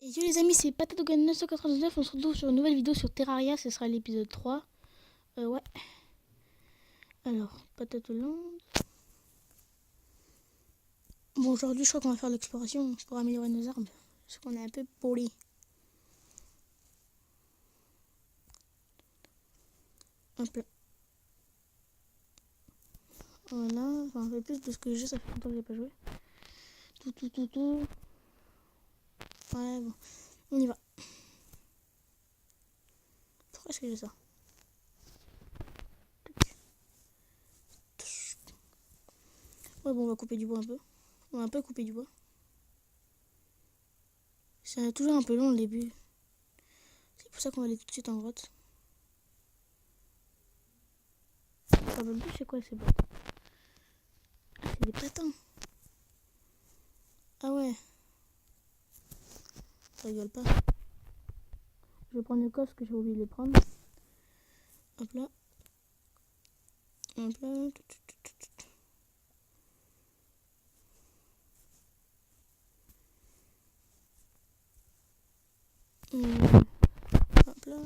Et yo les amis, c'est Patatogan 999, on se retrouve sur une nouvelle vidéo sur Terraria, ce sera l'épisode 3. Ouais. Alors, Patatoland. Bon, aujourd'hui, je crois qu'on va faire l'exploration pour améliorer nos armes. Parce qu'on est un peu poli. Hop là. Voilà, enfin, un peu plus de ce que j'ai, ça fait longtemps que j'ai pas joué. Tout. Ouais, bon, on y va. Pourquoi est-ce que j'ai ça? Ouais, bon, on va couper du bois un peu. On va un peu couper du bois. C'est toujours un peu long le début. C'est pour ça qu'on va aller tout de suite en grotte. Ça va plus, c'est quoi ces boîtes? Ah, c'est des patins. Ah ouais. Ça rigole pas. Je vais prendre le coffre parce que j'ai oublié de les prendre. Hop là. Hop là. Hop là.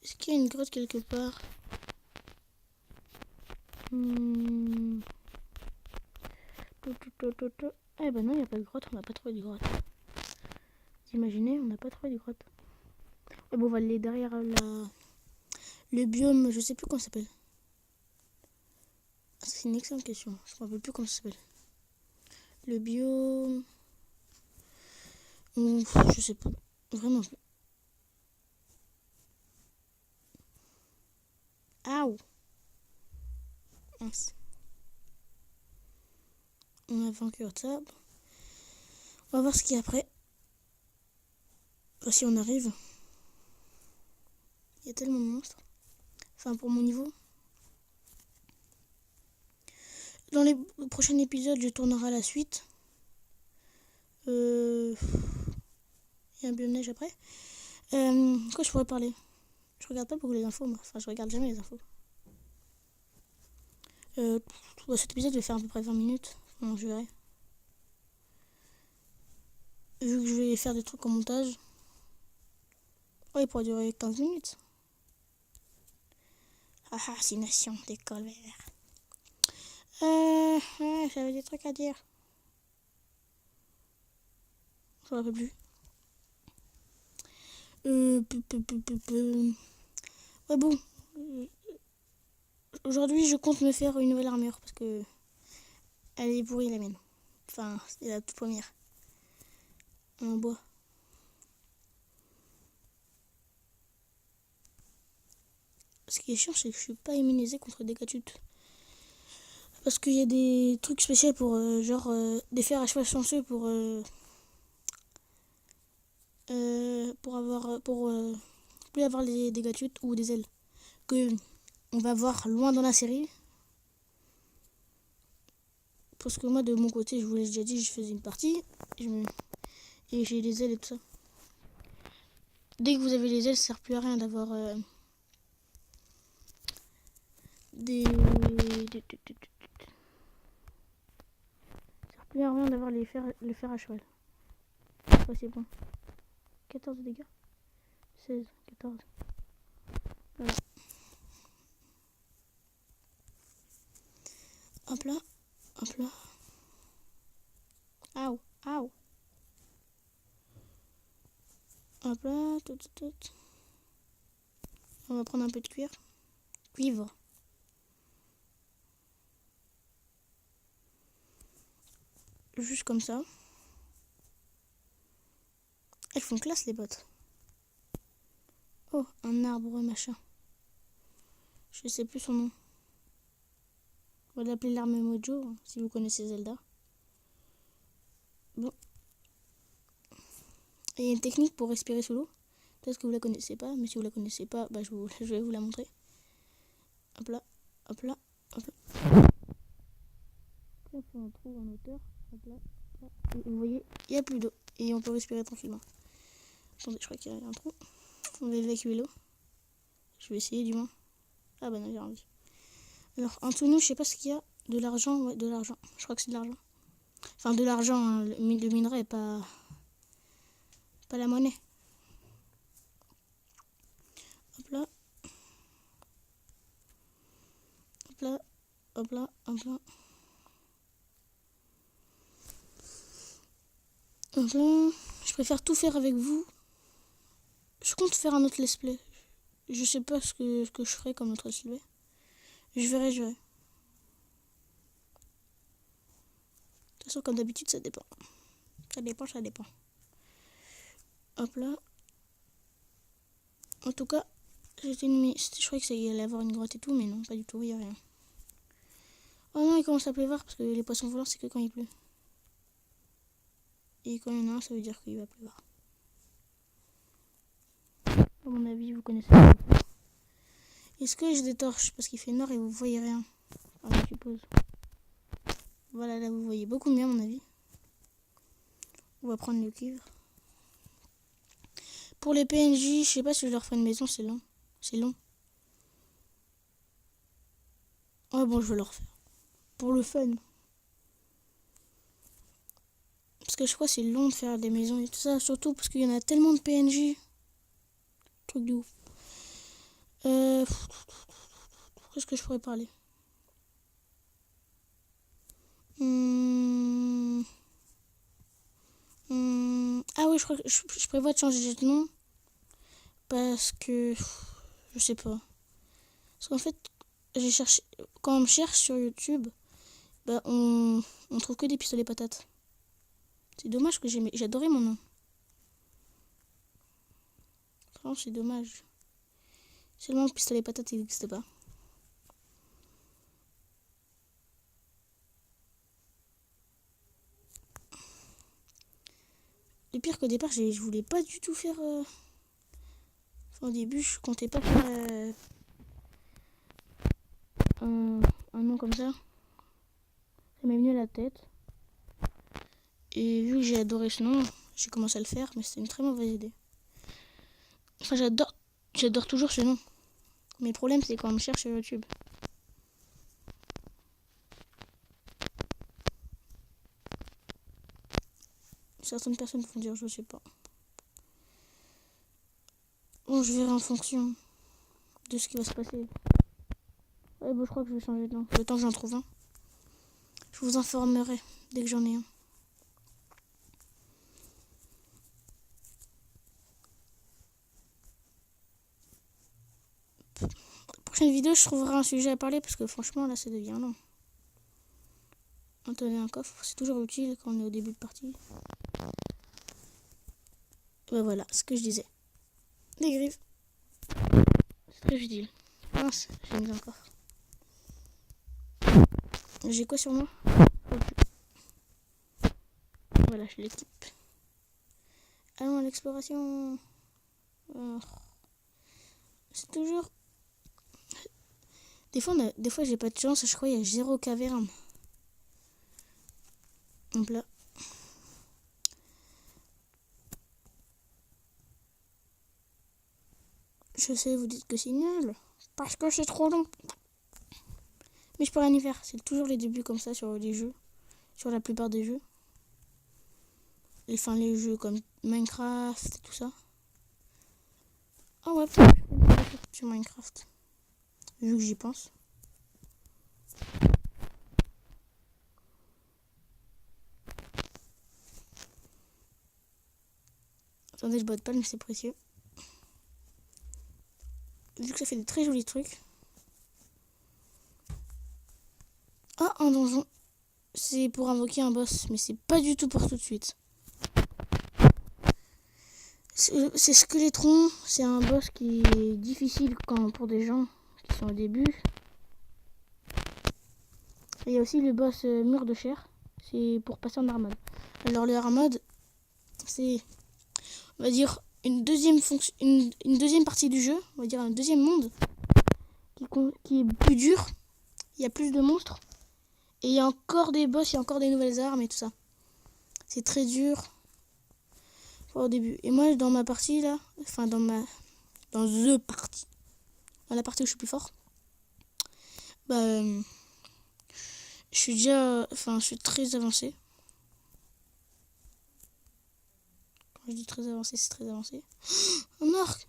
Est-ce qu'il y a une grotte quelque part? Eh ben non, il n'y a pas de grotte, on n'a pas trouvé de grotte. Vous imaginez, on n'a pas trouvé de grotte. Et bon, on va aller derrière le biome, je sais plus comment ça s'appelle. C'est une excellente question, je ne me rappelle plus comment ça s'appelle. Le biome... je sais pas, vraiment plus. Aouh! Mince. On a vaincu de sable. On va voir ce qu'il y a après. Si on arrive. Il y a tellement de monstres. Enfin, pour mon niveau. Dans les prochains épisodes, je tournerai la suite. Il y a un biome neige après. Quoi je pourrais parler? Je regarde pas beaucoup les infos, moi. Enfin, je regarde jamais les infos. Cet épisode va faire à peu près 20 minutes. Bon, je verrai. Vu que je vais faire des trucs en montage. Ouais, il pourrait durer 15 minutes. Ah, fascination des colères. J'avais des trucs à dire. Je me rappelle plus. Ouais, bon. Aujourd'hui, je compte me faire une nouvelle armure parce que elle est pourrie la mienne. Enfin, c'est la toute première. En bois. Ce qui est chiant, c'est que je suis pas immunisé contre des catutes. Parce qu'il y a des trucs spéciaux pour des fers à cheval chanceux pour plus avoir des gadgets ou des ailes que on va voir loin dans la série. Parce que moi de mon côté, je vous l'ai déjà dit, je faisais une partie et j'ai les ailes et tout ça. Dès que vous avez les ailes, ça sert plus à rien d'avoir ça sert plus à rien d'avoir les fers à cheval. Ouais, c'est bon. 14 dégâts. 16, 14. Voilà. Hop là. Hop là. Aouh. Aouh. Hop là. Tout. On va prendre un peu de cuir. Cuivre. Juste comme ça. Elles font classe les bottes. Oh, un arbre machin. Je sais plus son nom. On va l'appeler l'arme Mojo, hein, si vous connaissez Zelda. Bon. Et il y a une technique pour respirer sous l'eau. Peut-être que vous la connaissez pas, mais si vous la connaissez pas, bah, je vais vous la montrer. Hop là, hop là, hop là. On fait un trou en hauteur. Hop là, hop là. Et vous voyez, il n'y a plus d'eau. Et on peut respirer tranquillement. Attendez, je crois qu'il y a un trou. On va évacuer l'eau. Je vais essayer du moins. Ah bah non, j'ai envie. Alors, en dessous de nous, je sais pas ce qu'il y a. De l'argent, ouais, de l'argent. Je crois que c'est de l'argent. Enfin, de l'argent, hein, le minerai, pas la monnaie. Hop là. Hop là. Hop là. Hop là. Hop là. Je préfère tout faire avec vous. Je compte faire un autre let's play. Je sais pas ce que je ferai comme autre let's play. Je verrai. De toute façon, comme d'habitude, ça dépend. Ça dépend. Hop là. En tout cas, je croyais que ça y allait avoir une grotte et tout, mais non, pas du tout, il n'y a rien. Oh non, il commence à pleuvoir parce que les poissons volants, c'est que quand il pleut. Et quand il y en a un, ça veut dire qu'il va pleuvoir. À mon avis, vous connaissez. Est-ce que j'ai des torches? Parce qu'il fait noir et vous voyez rien. Enfin, je suppose. Voilà, là vous voyez beaucoup mieux à mon avis. On va prendre le cuivre. Pour les PNJ, je sais pas si je leur ferai une maison, c'est long. C'est long. Ouais, bon, je vais leur faire. Pour le fun. Parce que je crois que c'est long de faire des maisons et tout ça. Surtout parce qu'il y en a tellement de PNJ. Truc de ouf. Qu'est-ce que je pourrais parler? Ah oui, je crois que je prévois de changer de nom. Parce que... Je sais pas. Parce qu'en fait, j'ai cherché... Quand on me cherche sur YouTube, bah on trouve que des pistolets patates. C'est dommage que j'adorais mon nom. Franchement, c'est dommage. Seulement le pistolet patate, il n'existe pas. Le pire qu'au départ, je voulais pas du tout faire... Enfin, au début, je comptais pas faire un nom comme ça. Ça m'est venu à la tête. Et vu que j'ai adoré ce nom, j'ai commencé à le faire, mais c'était une très mauvaise idée. Enfin, j'adore toujours ce nom. Mais le problème, c'est quand on me cherche sur YouTube. Certaines personnes vont dire, je sais pas. Bon, je verrai en fonction de ce qui va se passer. Ouais, bon, je crois que je vais changer de nom. Le temps que j'en trouve un. Je vous informerai dès que j'en ai un. Prochaine vidéo, je trouverai un sujet à parler parce que franchement, là, ça devient long. Tenez un coffre, c'est toujours utile quand on est au début de partie. Bah voilà, ce que je disais. Des griffes. C'est très utile. Mince, j'ai mis encore. J'ai quoi sur moi? Voilà, je l'équipe. Allons à l'exploration. C'est toujours... Des fois j'ai pas de chance, je crois qu'il y a 0 caverne. Donc là. Je sais, vous dites que c'est nul. Parce que c'est trop long. Mais je peux rien y faire. C'est toujours les débuts comme ça sur les jeux. Sur la plupart des jeux. Enfin, les jeux comme Minecraft et tout ça. Ah ouais, sur Minecraft. Vu que j'y pense. Attendez, je botte pas, mais c'est précieux. Vu que ça fait des très jolis trucs. Ah, un donjon. C'est pour invoquer un boss, mais c'est pas du tout pour tout de suite. C'est Skeletron, c'est un boss qui est difficile pour des gens qui sont au début. Et il y a aussi le boss mur de chair, c'est pour passer en hard mode. Alors le hard mode, c'est, on va dire, une deuxième partie du jeu, on va dire un deuxième monde, qui est plus dur, il y a plus de monstres, et il y a encore des boss, il y a encore des nouvelles armes et tout ça. C'est très dur. Au début. Et moi, dans ma partie là, enfin dans la partie où je suis plus fort, bah, je suis très avancé. Quand je dis très avancé, c'est très avancé. Un orc.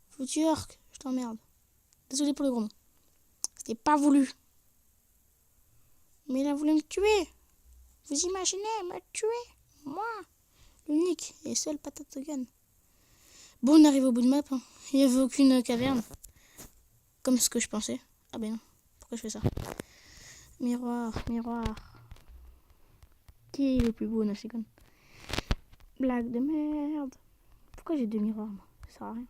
Foutu orc, je t'emmerde. Désolé pour le gros mot. C'était pas voulu. Mais il a voulu me tuer. Vous imaginez, me tuer? Moi, l'unique et seule patate de gun. Bon, on arrive au bout de map. Hein. Il n'y avait aucune caverne. Comme ce que je pensais. Ah ben non. Pourquoi je fais ça? Miroir, miroir. Qui est le plus beau, Nashikon? Blague de merde. Pourquoi j'ai 2 miroirs, moi? Ça sert à rien.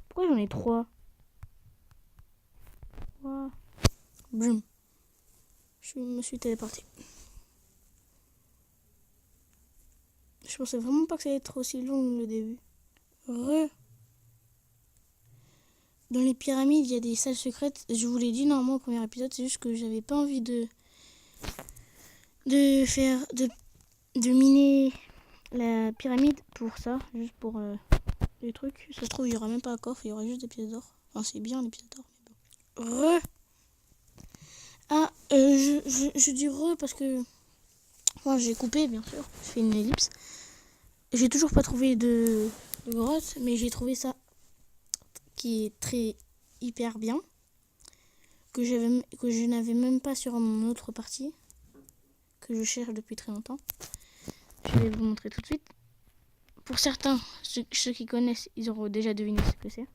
Pourquoi j'en ai 3? Wow. Boum. Je me suis téléporté. Je pensais vraiment pas que ça allait être aussi long le début. Dans les pyramides, il y a des salles secrètes. Je vous l'ai dit normalement au premier épisode, c'est juste que j'avais pas envie de miner la pyramide pour ça, juste pour les trucs. Ça se trouve, il y aura même pas un coffre, il y aura juste des pièces d'or. Enfin, c'est bien les pièces d'or, mais bon. Je dis parce que moi j'ai coupé, bien sûr. Je fais une ellipse. J'ai toujours pas trouvé de grotte, mais j'ai trouvé ça qui est hyper bien. Que je n'avais même pas sur mon autre partie. Que je cherche depuis très longtemps. Je vais vous montrer tout de suite. Pour certains, ceux qui connaissent, ils auront déjà deviné ce que c'est.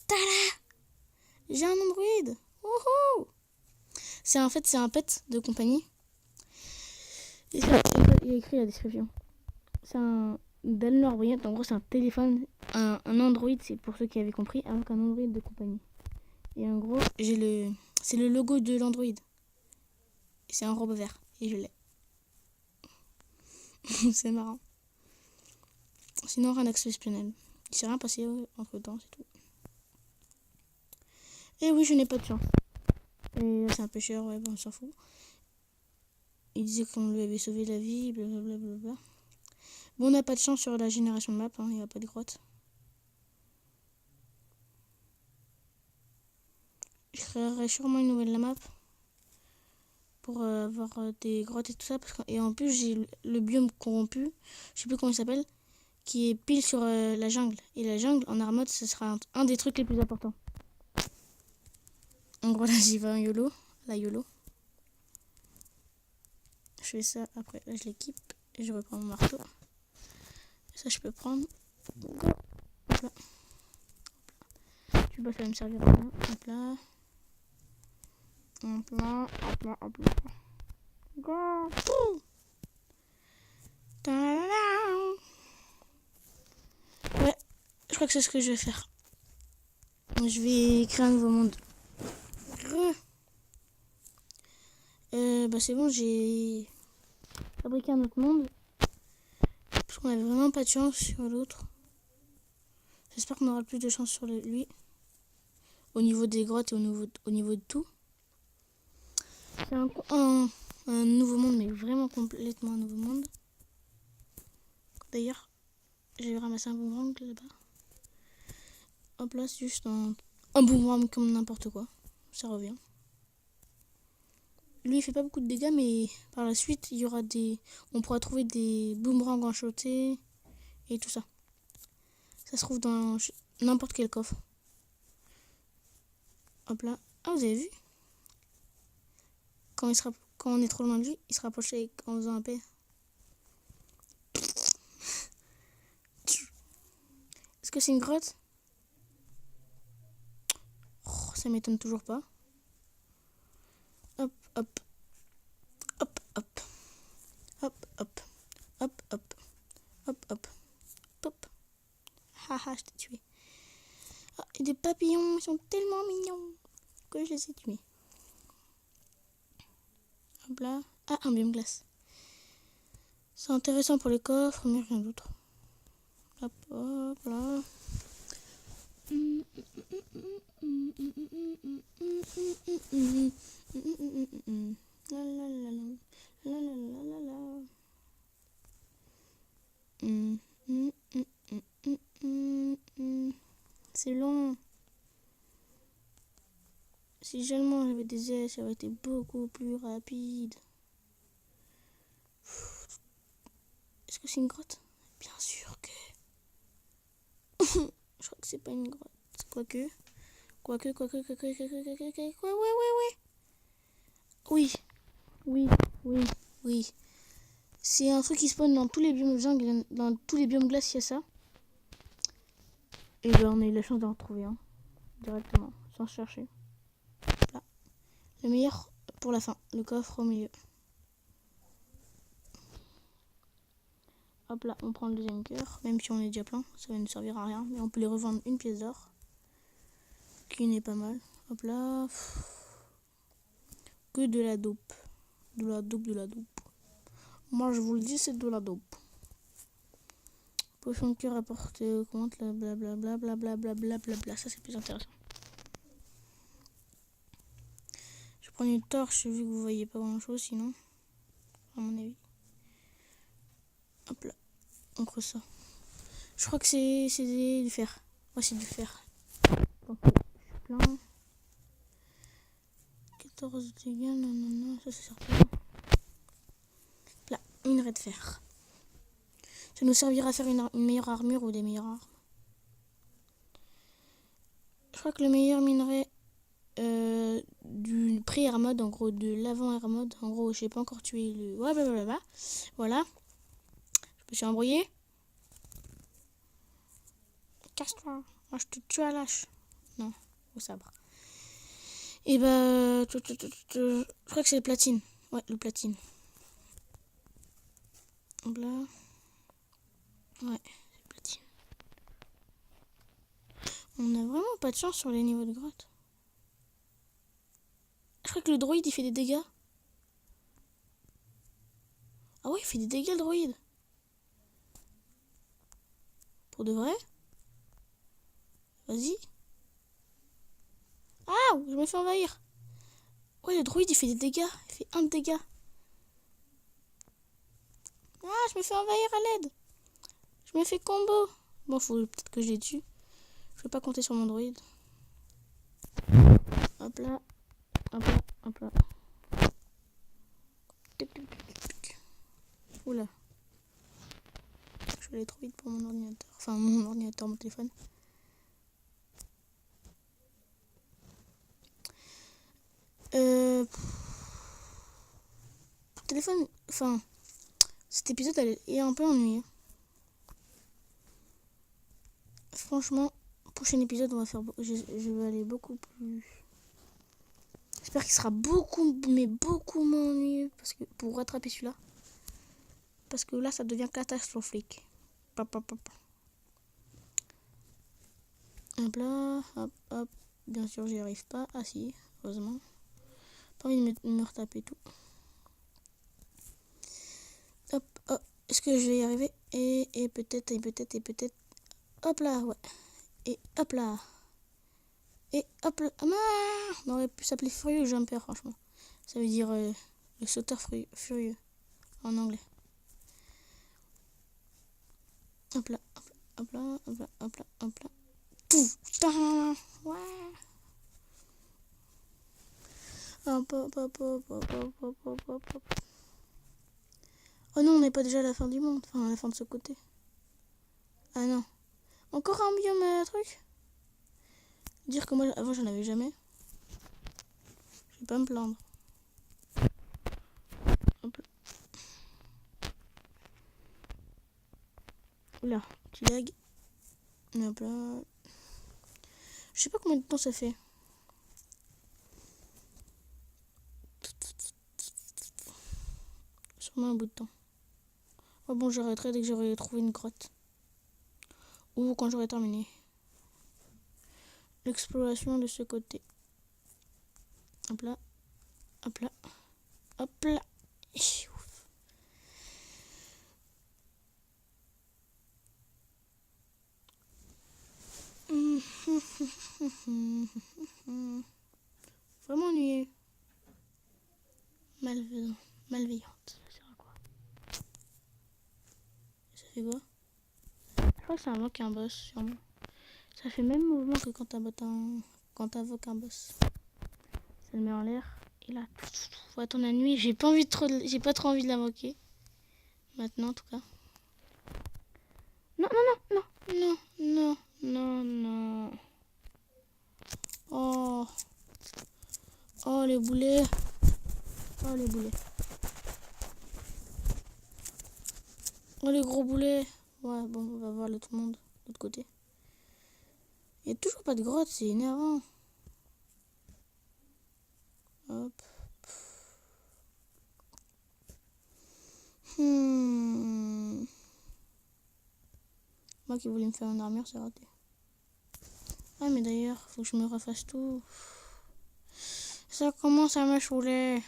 Tada! J'ai un android! Wouhou! C'est un pet de compagnie. Et ça, il y a écrit la description. C'est un Danemark Brilliant. En gros, c'est un téléphone. Un Android, c'est pour ceux qui avaient compris, avec un Android de compagnie. Et en gros, c'est le logo de l'Android. C'est un robot vert. Et je l'ai. C'est marrant. Sinon, rien d'exceptionnel. Il s'est rien passé entre temps, c'est tout. Et oui, je n'ai pas de chance. Et là, c'est un pêcheur, ouais, bon, on s'en fout. Il disait qu'on lui avait sauvé la vie, blablabla. Bon, on n'a pas de chance sur la génération de map, hein, il n'y a pas de grotte. Je créerai sûrement une nouvelle map pour avoir des grottes et tout ça. Et en plus, j'ai le biome corrompu, je sais plus comment il s'appelle, qui est pile sur la jungle. Et la jungle, en hard mode, ce sera un des trucs les plus importants. En gros, là, j'y vais en YOLO. La YOLO. Je fais ça, après, là, je l'équipe. Et je reprends mon marteau. Ça, je peux prendre. Hop là. Tu vois, ça va me servir à rien. Hop là. Hop là, hop là, hop là. Go! Ouais, je crois que c'est ce que je vais faire. Je vais créer un nouveau monde. Bah c'est bon, j'ai fabriqué un autre monde. Parce qu'on avait vraiment pas de chance sur l'autre. J'espère qu'on aura plus de chance sur lui. Au niveau des grottes et au niveau de tout. C'est un nouveau monde, mais vraiment complètement un nouveau monde. D'ailleurs, j'ai ramassé un boomerang là-bas. Hop là, c'est juste un boomerang comme n'importe quoi. Ça revient. Lui, il fait pas beaucoup de dégâts, mais par la suite, il y aura on pourra trouver des boomerangs enchantés et tout ça. Ça se trouve dans n'importe quel coffre. Hop là. Ah, vous avez vu? Quand on est trop loin de lui, il se rapproche en faisant un paix. Est-ce que c'est une grotte? Oh, ça m'étonne toujours pas. Hop, hop. Hop, hop. Hop, hop. Hop, hop. Hop, hop. Hop. Haha, je t'ai tué. Ah, et des papillons, ils sont tellement mignons que je les ai tués. Hop là. Ah, un biome glace. C'est intéressant pour les coffres, mais rien d'autre. Hop, hop là. C'est long. Si seulement j'avais des ailes, ça aurait été beaucoup plus rapide. Est-ce que c'est une grotte? Bien sûr que... Je crois que c'est pas une grotte. Quoique... Quoi. Oui. Oui. C'est un truc qui spawn dans tous les biomes jungle, dans tous les biomes glace, il y a ça. Et ben on a eu la chance d'en retrouver un. Directement, sans chercher. Là. Le meilleur pour la fin, le coffre au milieu. Hop là, on prend le deuxième cœur, même si on est déjà plein, ça va ne servir à rien. Mais on peut les revendre une pièce d'or, qui n'est pas mal. Hop là. Que de la dope. De la dope. Moi je vous le dis, c'est de la dope. Potion de cœur apportée augmente la blablabla. Ça c'est plus intéressant. Je prends une torche vu que vous voyez pas grand chose sinon. À mon avis. Hop là. On creuse ça. Je crois que c'est du fer. Ouais, c'est du fer. Donc, je suis plein. 14 dégâts, non, ça sert pas. Là, minerai de fer. Ça nous servira à faire une meilleure armure ou des meilleures armes. Je crois que le meilleur minerai du pré-air mode, en gros, de l'avant-air mode, en gros, j'ai pas encore tué le... Ouais, blablabla. Voilà. Je me suis embrouillé. Casse-toi. Moi, je te tue à l'âche. Non, au sabre. Et bah... Je crois que c'est le platine. Ouais, le platine. Hop là. Ouais, c'est le platine. On a vraiment pas de chance sur les niveaux de grotte. Je crois que le droïde, il fait des dégâts. Ah ouais, il fait des dégâts, le droïde. Pour de vrai? Vas-y. Ah, je me fais envahir. Ouais, le droïde, il fait des dégâts. Il fait 1 de dégâts. Ah, je me fais envahir à l'aide. Je me fais combo. Bon, faut peut-être que je les tue. Je vais pas compter sur mon droïde. Hop là. Hop là. Hop là. Oula. Je vais aller trop vite pour mon ordinateur. Enfin, mon ordinateur, mon téléphone. Téléphone. Enfin, cet épisode est un peu ennuyeux. Franchement, prochain épisode, on va faire. Je vais aller beaucoup plus. J'espère qu'il sera beaucoup, mais beaucoup moins ennuyeux parce que pour rattraper celui-là. Parce que là, ça devient catastrophique. Hop là, hop. Bien sûr, j'y arrive pas. Ah si, heureusement. Pas envie de me retaper tout. Hop. Est-ce que je vais y arriver? Et peut-être. Hop là, ouais. Et hop là. Et hop là. Ah, on aurait pu s'appeler Furieux Jumper, franchement. Ça veut dire le sauteur furieux en anglais. Hop là. Putain, ouais. Hop. Oh non, on n'est pas déjà à la fin du monde. Enfin, à la fin de ce côté. Ah non. Encore un biome truc. Dire que moi, avant, j'en avais jamais. Je vais pas me plaindre. Hop là. Oula, petit lag. Hop là. Je sais pas combien de temps ça fait. Sûrement un bout de temps. Oh bon, j'arrêterai dès que j'aurai trouvé une grotte. Ou quand j'aurai terminé l'exploration de ce côté. Hop là. Vraiment ennuyé. Malveillante. Ça sert à quoi? Ça fait quoi? Je crois que ça invoque un boss, sûrement. Ça fait le même mouvement que quand t'invoques un boss. Ça le met en l'air. Et là, faut attendre la nuit. J'ai pas trop envie de l'invoquer. Maintenant, en tout cas. Non, non, non, non, non, non, non, non. Oh. Oh, les boulets. Oh, les boulets. Oh, les gros boulets. Ouais, bon, on va voir l'autre monde, de l'autre côté. Il n'y a toujours pas de grotte, c'est énervant. Hop. Moi qui voulais me faire une armure, c'est raté. Ah, mais d'ailleurs, faut que je me refasse tout. Ça commence à me saouler.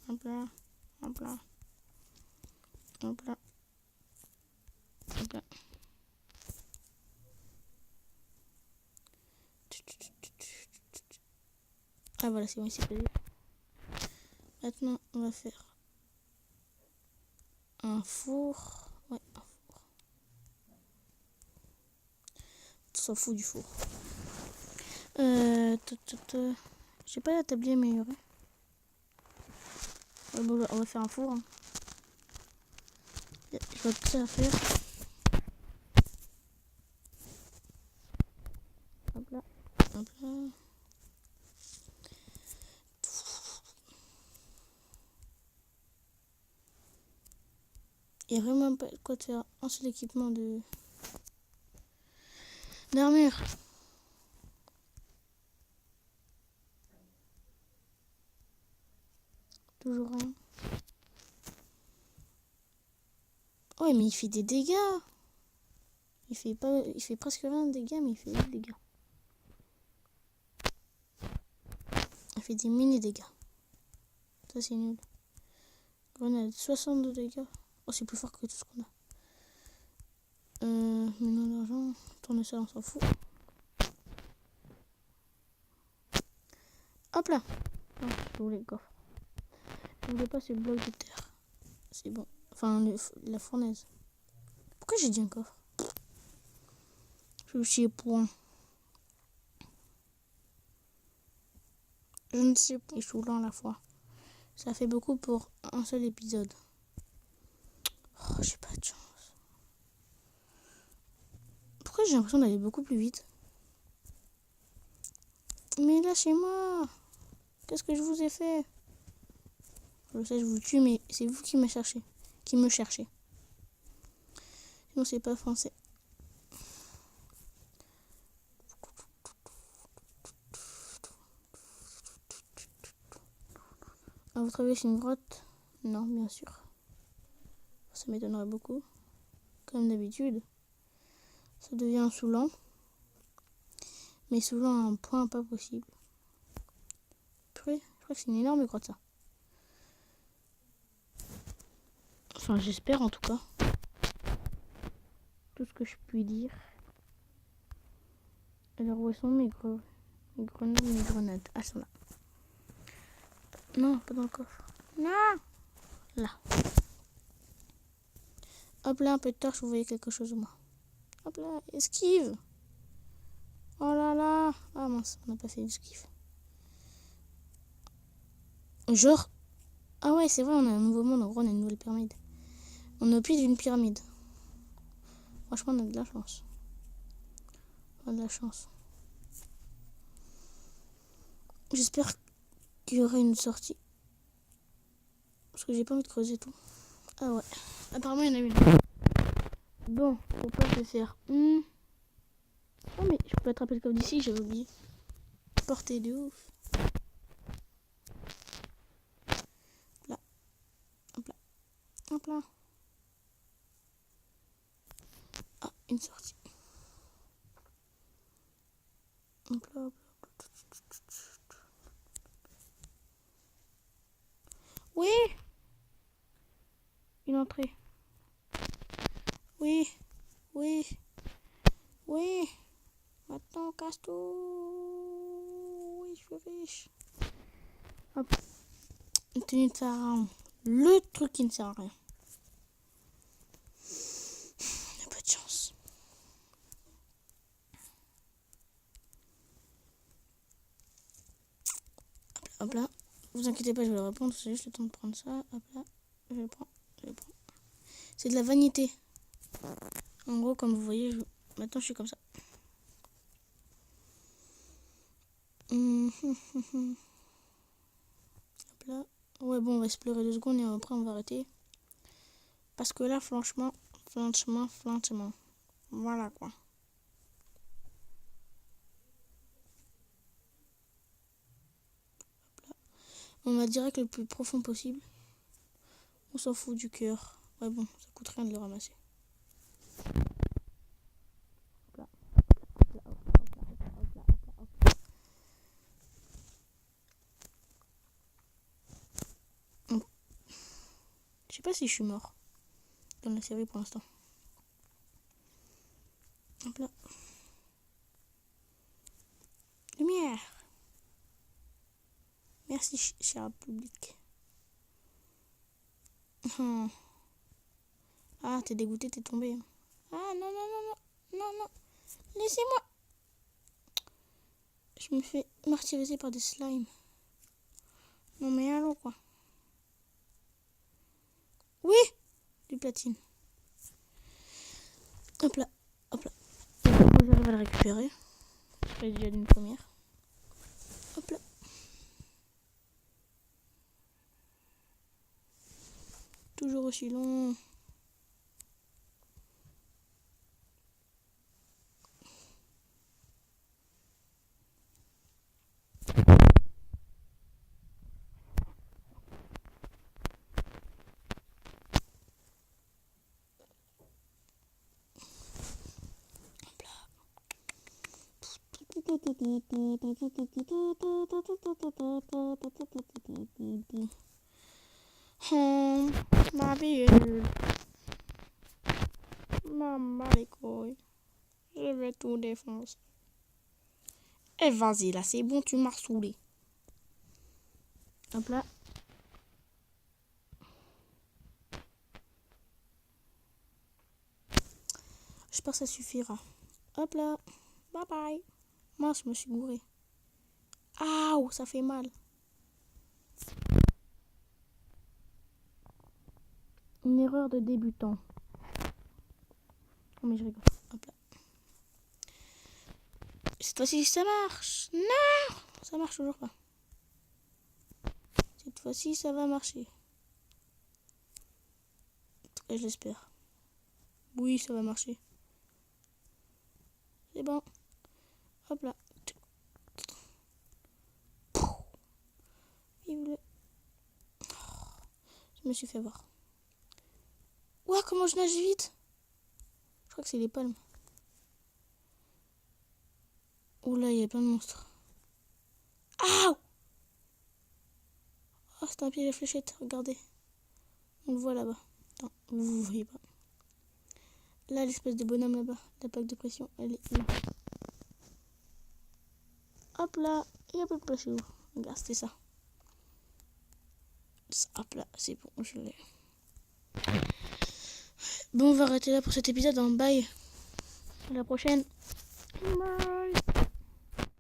Hop là, hop là, hop là, hop là. Ah voilà, c'est bon, c'est prévu. Maintenant, on va faire un four. Ouais, un four. On s'en fout du four. J'ai pas la tablier améliorée. Ouais, bon, on va faire un four. Hein. Je vois tout ça à faire. Hop là, hop là. Il n'y a vraiment pas quoi de faire un seul équipement d'armure. Toujours rien. Ouais, mais il fait des dégâts. Il fait presque rien de dégâts, mais il fait des dégâts. Il fait des mini dégâts. Ça, c'est nul. Grenade, 62 dégâts. Oh, c'est plus fort que tout ce qu'on a. Millions d'argent. Tourner ça, on s'en fout. Hop là. Non, je voulais le coffre. Je voulais pas ce bloc de terre. C'est bon. Enfin, la fournaise. Pourquoi j'ai dit un coffre? Je sais point. Je ne sais pas. Et saoulant à la fois. Ça fait beaucoup pour un seul épisode. Oh, j'ai pas de chance. Pourquoi j'ai l'impression d'aller beaucoup plus vite? Mais lâchez-moi. Qu'est-ce que je vous ai fait? Je sais, je vous tue, mais c'est vous qui me cherchez. Sinon, c'est pas français. À votre avis, c'est une grotte? Non, bien sûr. Ça m'étonnerait beaucoup. Comme d'habitude. Ça devient saoulant. Mais saoulant à un point pas possible. Purée, je crois que c'est une énorme grotte, ça. Enfin, j'espère en tout cas. Tout ce que je puis dire. Alors, où sont mes grenades? Ah, elles sont là. Non, pas dans le coffre. Non! Là. Hop là, un peu de torche, vous voyez quelque chose au moins. Hop là, esquive! Oh là là! Ah mince, on n'a pas fait l'esquive. Genre. Ah ouais, c'est vrai, on a un nouveau monde, en gros, on a une nouvelle pyramide. On est au pied d'une pyramide. Franchement, on a de la chance. On a de la chance. J'espère qu'il y aura une sortie. Parce que j'ai pas envie de creuser tout. Ah ouais. Apparemment, il y en a une. Bon, faut pas se faire. Oh, mais je peux attraper le coffre d'ici, j'avais oublié. Portée de ouf. Là. Hop là. Hop là. Ah, une sortie. Hop là, hop là. Oui! Une entrée. Oui. Oui. Oui. Maintenant, casse tout. Oui, je suis riche. Hop. Une tenue de pharaon. Le truc qui ne sert à rien. Il n'y a pas de chance. Hop là. Vous inquiétez pas, je vais le répondre. C'est juste le temps de prendre ça. Hop là. Je le prends. C'est de la vanité. En gros, comme vous voyez, maintenant je suis comme ça. Hop là. Ouais, bon, on va explorer 2 secondes et après on va arrêter. Parce que là, franchement. Voilà quoi. On va direct le plus profond possible. On s'en fout du cœur. Ouais, bon, ça coûte rien de le ramasser. Hop là. Je sais pas si je suis mort dans la série pour l'instant. Hop là. Lumière. Merci, cher public. Ah, t'es dégoûté, t'es tombé. Ah, non, non, non, non. Non, non. Laissez-moi. Je me fais martyriser par des slimes. Non, mais allô, quoi. Oui, du platine. Hop là, hop là. J'arrive à le récupérer. J'ai déjà d'une première. Hop là. Toujours aussi long. Ma vie est nulle. Maman les couilles. Je vais tout défoncer. Eh vas-y là, c'est bon, tu m'as saoulé. Hop là. J'espère que ça suffira. Hop là. Bye bye. Moi, je me suis gouré. Aouh, ça fait mal. Une erreur de débutant. Oh mais je rigole. Hop là. Cette fois-ci, ça marche. Non, ça marche toujours pas. Cette fois-ci, ça va marcher. En tout cas, je l'espère. Oui, ça va marcher. C'est bon. Hop là. Vive le... Je me suis fait voir. Ouah, comment je nage vite. Je crois que c'est les palmes. Oula, il y a plein de monstres. Ah! Oh, c'est un piège à fléchette, regardez. On le voit là-bas. Attends, vous voyez pas. Là, l'espèce de bonhomme là-bas, la plaque de pression, elle est là. Hop là, il n'y a pas de place où. Regarde, c'était ça. Hop là, c'est bon, je l'ai. Bon, on va arrêter là pour cet épisode. Bye. À la prochaine. Bye.